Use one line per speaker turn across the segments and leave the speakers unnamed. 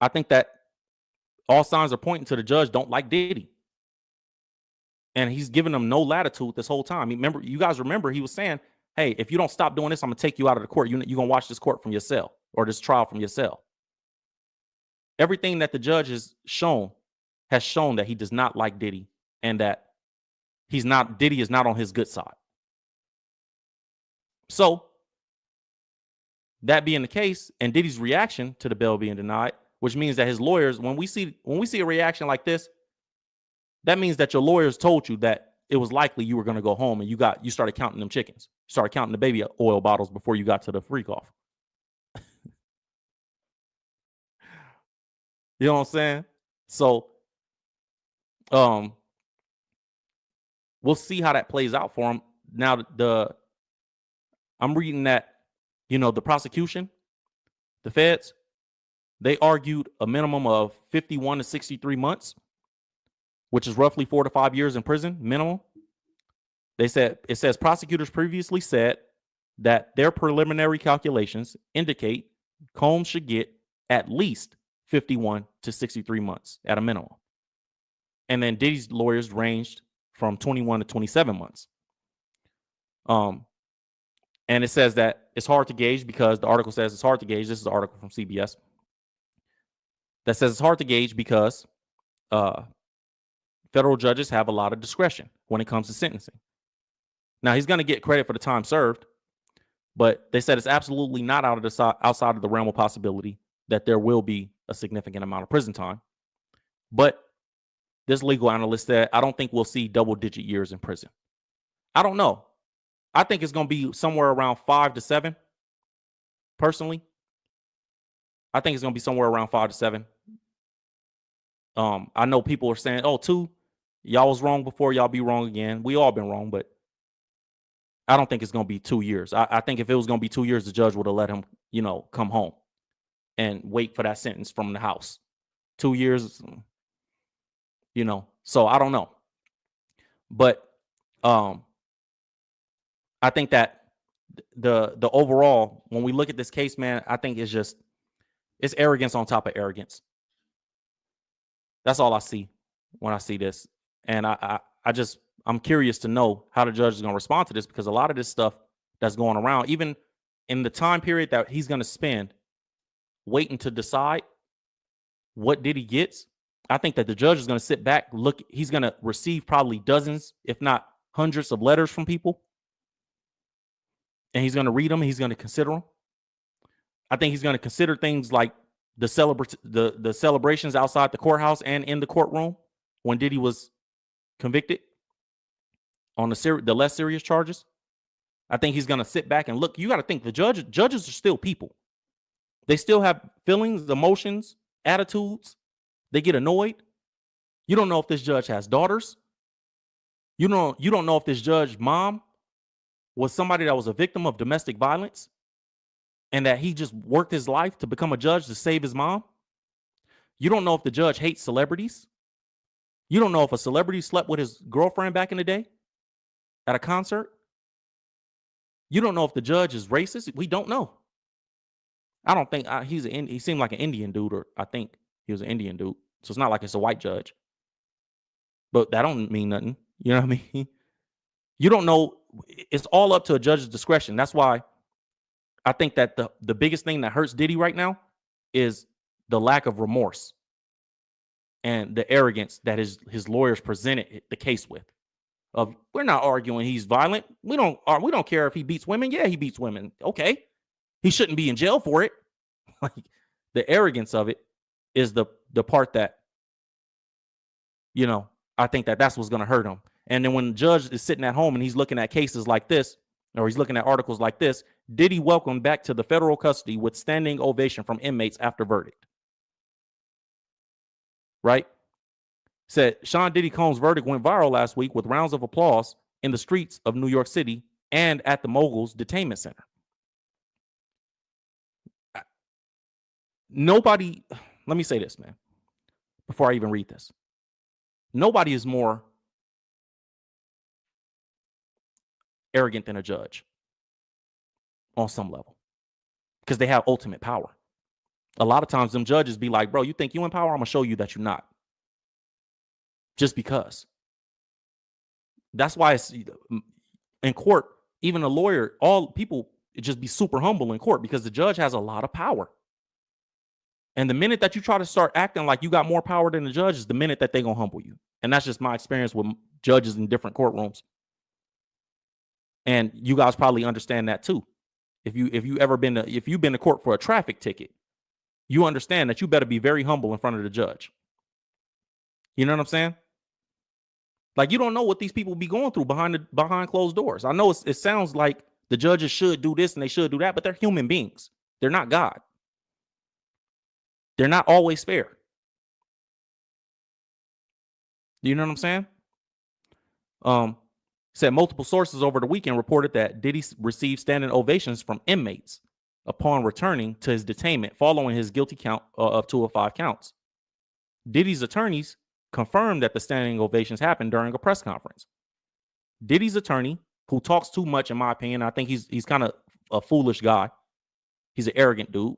I think that all signs are pointing to the judge don't like Diddy. And he's giving them no latitude this whole time. Remember, you guys remember he was saying, hey, if you don't stop doing this, I'm going to take you out of the court. You're going to watch this court from your cell, or this trial from your cell. Everything that the judge has shown that he does not like Diddy, and that Diddy is not on his good side. So, that being the case, and Diddy's reaction to the bail being denied, which means that his lawyers, when we see a reaction like this, that means that your lawyers told you that it was likely you were going to go home, and you started counting them chickens. You started counting the baby oil bottles before you got to the freak off. You know what I'm saying? So, we'll see how that plays out for him. Now, I'm reading that, the prosecution, the feds, they argued a minimum of 51 to 63 months, which is roughly 4 to 5 years in prison minimum. It says prosecutors previously said that their preliminary calculations indicate Combs should get at least 51 to 63 months at a minimum. And then Diddy's lawyers ranged from 21 to 27 months. And it says that it's hard to gauge because the article says it's hard to gauge. This is an article from CBS that says it's hard to gauge because federal judges have a lot of discretion when it comes to sentencing. Now, he's going to get credit for the time served, but they said it's absolutely not outside of the realm of possibility that there will be a significant amount of prison time. But this legal analyst said, I don't think we'll see double-digit years in prison. I don't know. I think it's going to be somewhere around 5 to 7, personally. I think it's going to be somewhere around 5 to 7. I know people are saying, 2, y'all was wrong before, y'all be wrong again. We all been wrong, but I don't think it's going to be 2 years. I think if it was going to be 2 years, the judge would have let him, come home and wait for that sentence from the House. 2 years, so I don't know. But I think that the overall, when we look at this case, man, I think it's arrogance on top of arrogance. That's all I see when I see this. And I'm curious to know how the judge is going to respond to this, because a lot of this stuff that's going around, even in the time period that he's going to spend waiting to decide what Diddy gets, I think that the judge is going to sit back, look, he's going to receive probably dozens, if not hundreds of letters from people. And he's going to read them. He's going to consider them. I think he's going to consider things like the celebrations outside the courthouse and in the courtroom when Diddy was convicted on the less serious charges. I think he's going to sit back and look. You got to think, the judges are still people. They still have feelings, emotions, attitudes. They get annoyed. You don't know if this judge has daughters. You don't know if this judge's mom was somebody that was a victim of domestic violence and that he just worked his life to become a judge to save his mom. You don't know if the judge hates celebrities. You don't know if a celebrity slept with his girlfriend back in the day at a concert. You don't know if the judge is racist. We don't know. I don't think he seemed like an Indian dude, or I think he was an Indian dude. So it's not like it's a white judge. But that don't mean nothing. You know what I mean? You don't know. It's all up to a judge's discretion. That's why I think that the biggest thing that hurts Diddy right now is the lack of remorse and the arrogance that his lawyers presented the case with. We're not arguing he's violent. We don't care if he beats women. Yeah, he beats women. Okay. He shouldn't be in jail for it. Like, the arrogance of it is the part that, I think that's what's going to hurt him. And then when the judge is sitting at home and he's looking at cases like this, or he's looking at articles like this, Diddy welcomed back to the federal custody with standing ovation from inmates after verdict. Right? Said Sean Diddy Combs' verdict went viral last week with rounds of applause in the streets of New York City and at the Mogul's detainment center. Nobody, let me say this, man, before I even read this. Nobody is more arrogant than a judge on some level, because they have ultimate power. A lot of times them judges be like, bro, you think you in power? I'm going to show you that you're not. Just because. That's why it's in court, even a lawyer, all people just be super humble in court because the judge has a lot of power. And the minute that you try to start acting like you got more power than the judge is the minute that they're going to humble you. And that's just my experience with judges in different courtrooms. And you guys probably understand that too. If you've been to court for a traffic ticket, you understand that you better be very humble in front of the judge. You know what I'm saying? Like, you don't know what these people be going through behind closed doors. I know it sounds like the judges should do this and they should do that, but they're human beings. They're not God. They're not always fair. You know what I'm saying? Said multiple sources over the weekend reported that Diddy received standing ovations from inmates upon returning to his detainment following his guilty count of 2 of 5 counts. Diddy's attorneys confirmed that the standing ovations happened during a press conference. Diddy's attorney, who talks too much, in my opinion, I think he's kind of a foolish guy. He's an arrogant dude.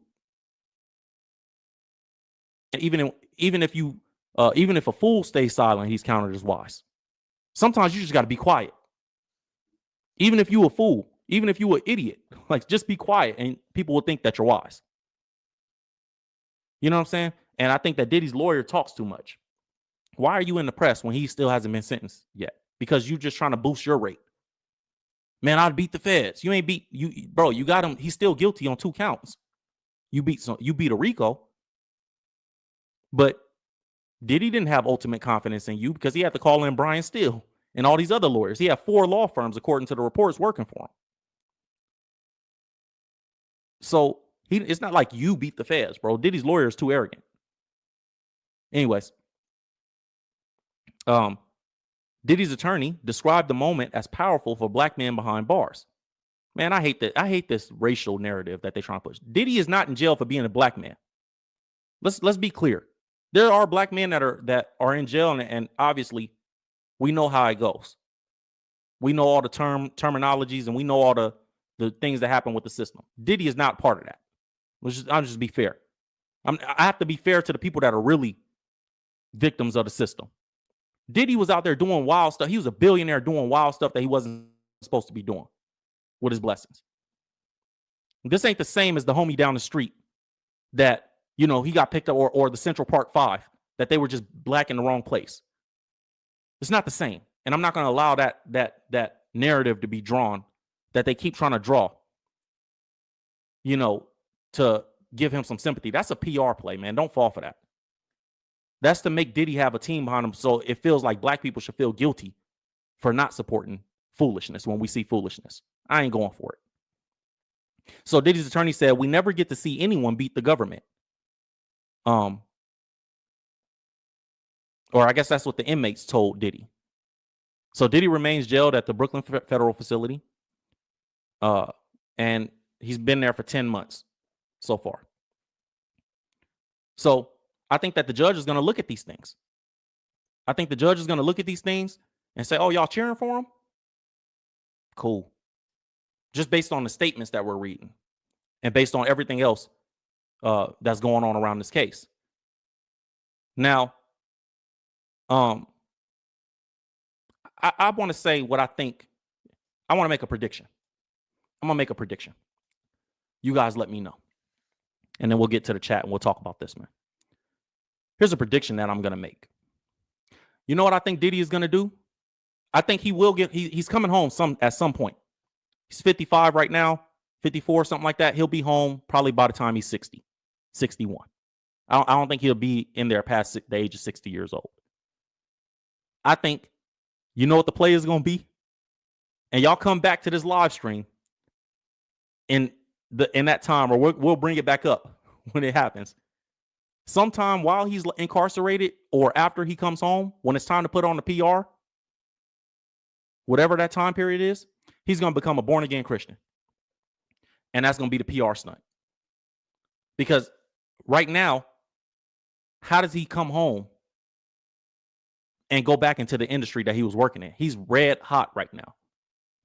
And even if a fool stays silent, he's counted as wise. Sometimes you just got to be quiet. Even if you a fool, even if you an idiot, like, just be quiet and people will think that you're wise. You know what I'm saying? And I think that Diddy's lawyer talks too much. Why are you in the press when he still hasn't been sentenced yet? Because you're just trying to boost your rate. Man, I'd beat the feds. You ain't beat you, bro. You got him. He's still guilty on 2 counts. You beat a RICO. But Diddy didn't have ultimate confidence in you because he had to call in Brian Steele and all these other lawyers. He had 4 law firms, according to the reports, working for him. So it's not like you beat the feds, bro. Diddy's lawyer is too arrogant. Anyways, Diddy's attorney described the moment as powerful for black men behind bars. Man, I hate that. I hate this racial narrative that they're trying to push. Diddy is not in jail for being a black man. Let's be clear. There are black men that are in jail, and obviously we know how it goes. We know all the terminologies, and we know all the things that happen with the system. Diddy is not part of that. I'll just be fair. I have to be fair to the people that are really victims of the system. Diddy was out there doing wild stuff. He was a billionaire doing wild stuff that he wasn't supposed to be doing with his blessings. This ain't the same as the homie down the street that, you know, he got picked up, or the Central Park 5, that they were just black in the wrong place. It's not the same. And I'm not going to allow that narrative to be drawn that they keep trying to draw, you know, to give him some sympathy. That's a PR play, man. Don't fall for that. That's to make Diddy have a team behind him, so it feels like black people should feel guilty for not supporting foolishness when we see foolishness. I ain't going for it. So Diddy's attorney said, we never get to see anyone beat the government. Or I guess that's what the inmates told Diddy. So Diddy remains jailed at the Brooklyn Federal Facility. And he's been there for 10 months so far. So I think that the judge is going to look at these things. I think the judge is going to look at these things and say, oh, y'all cheering for him? Cool. Just based on the statements that we're reading and based on everything else that's going on around this case. Now, I want to say what I think. I want to make a prediction. I'm going to make a prediction. You guys let me know. And then we'll get to the chat and we'll talk about this, man. Here's a prediction that I'm going to make. You know what I think Diddy is going to do? I think he will he's coming home at some point. He's 55 right now, 54, something like that. He'll be home probably by the time he's 60, 61. I don't think he'll be in there past the age of 60 years old. I think, you know what the play is going to be? And y'all come back to this live stream in that time, or we'll bring it back up when it happens. Sometime while he's incarcerated or after he comes home, when it's time to put on the PR, whatever that time period is, he's going to become a born-again Christian. And that's going to be the PR stunt. Because right now, how does he come home and go back into the industry that he was working in? He's red hot right now.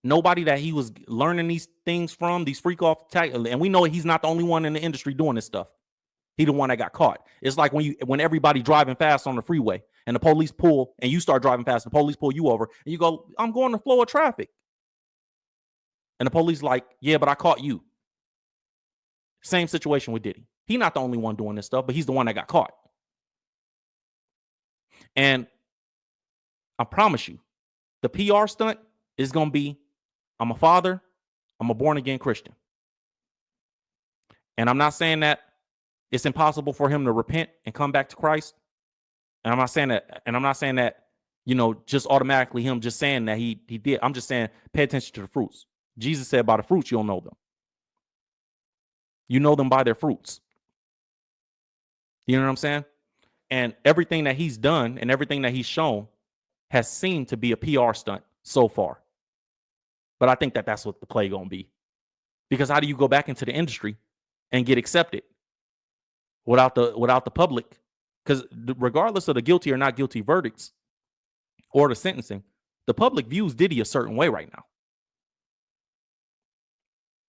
Nobody that he was learning these things from, these freak off tech, and we know he's not the only one in the industry doing this stuff. He the one that got caught. It's like when everybody driving fast on the freeway and the police pull and you start driving fast, the police pull you over and you go, I'm going to flow of traffic. And the police like, yeah, but I caught you. Same situation with Diddy. He's not the only one doing this stuff, but he's the one that got caught. And I promise you, the PR stunt is going to be, I'm a father, I'm a born again Christian. And I'm not saying that it's impossible for him to repent and come back to Christ. And I'm not saying that, just automatically him just saying that he did. I'm just saying, pay attention to the fruits. Jesus said, by the fruits, you'll know them. You know them by their fruits. You know what I'm saying? And everything that he's done and everything that he's shown has seemed to be a PR stunt so far. But I think that that's what the play going to be. Because how do you go back into the industry and get accepted without the public? Because regardless of the guilty or not guilty verdicts or the sentencing, the public views Diddy a certain way right now.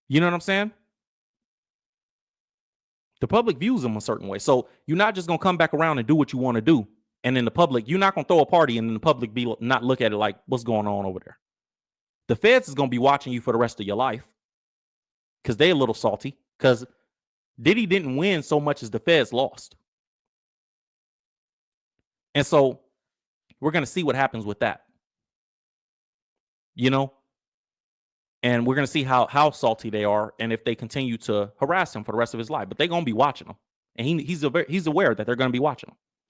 You know what I'm saying? The public views him a certain way. So you're not just going to come back around and do what you want to do. And then the public, you're not going to throw a party and then the public not look at it like, what's going on over there? The feds is going to be watching you for the rest of your life because they're a little salty because Diddy didn't win so much as the feds lost. And so we're going to see what happens with that. And we're going to see how salty they are and if they continue to harass him for the rest of his life. But they're going to be watching him. And he's aware that they're going to be watching him.